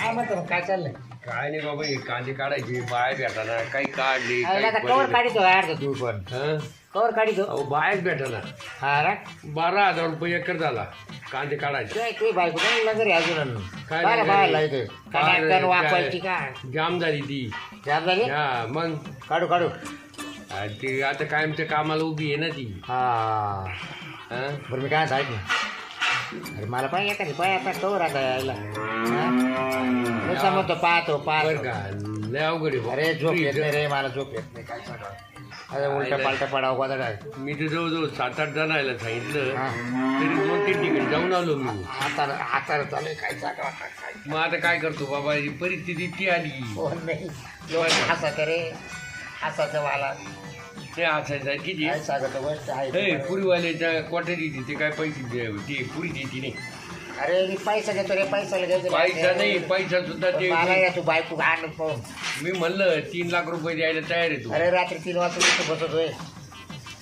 काय म्हणतो मग, काय चाललंय? काय नाही बाबा, हे कांदे काढायचे बाय भेटाना, काही काढले अरे आता काही कवर पडले. काढितो यार तू पण हं? कवर काढितो अहो बायच भेटाना. हा रा 12,000 रुपये एकर झाला कांदे काढायचे. काय तुझी बायको नाही लगर अजून काय काय लंगर बाहेर आहे? लावते काय कणाकण वाकवायची काय जाम झाली ती. जाम झाली हा मग काढू काढू आणि ती आता कायमच्या कामाला उभी आहे ना ती. हा हं? बरं मी काय सांगितलं अरे मला पाहिजे एखादी पाय आता कवर आता यायला मी समजतो पाहतो बरं पाहतो का लय अवघड आहे अरे झोप येत भाऊ. नाही रे मला झोप येत नाही काय सांगा अरे उलटा पालटा पडावं गोदड आहे मी तर जवळजवळ 7-8 जणायला सांगितलं, हा. तरी 2-3 ठिकाणी जाऊन आलो मी. हाताला हाताला चालू आहे काय सांगा मग आता काय करतो बाबा, ही परिस्थिती ती आली. कोण नाही हसायचं रे हसायचं मला ते असायचं किती काय सांगतो गोष्ट आहे पुरीवाल्याच्या कोट्या देते ते काय पैसे ते पुरी देते नाही. अरे मी पैसा घेतो रे पैसा घेतो पैसा नाही, पैसा सुद्धा ते मला या तू बायको घाण पाहून मी म्हणलं 3 लाख रुपये द्यायला तयार आहे तू. अरे रात्री 3 वाजता तू बसतोय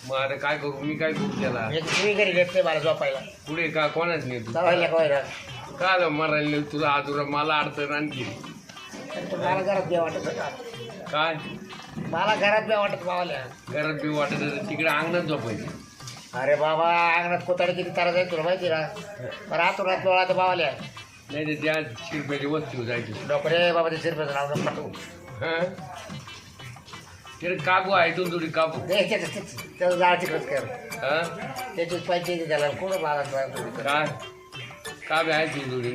मग आता काय करू, मी काय करू त्याला. तुम्ही घरी घेत नाही मला झोपायला पुढे का कोणाच नाही तू दवायला काय का मरायला नाही तुला आजूरा मला अडचण आणखी मला घरात बी वाटत होता. काय मला घरात बी वाटत मावाल्या घरात बी वाटत होतं, तिकडे अंगणात झोपायचं. अरे बाबा अंगणात कोतारी किती तारा जाईल तुला माहिती ना पण रातून रात लोळा तर मावाल्या नाही तर त्या शिरप्याची वस्तू जायची. नको रे बाबा ते शिरपेचं नाव नको पाठवू. हं? तिकडे काबू आहे तू थोडी काबू. त्याचं जाळ तिकडंच कर हं? त्याचीच पाहिजे त्याला कोण मला काय काबू आहे तू थोडी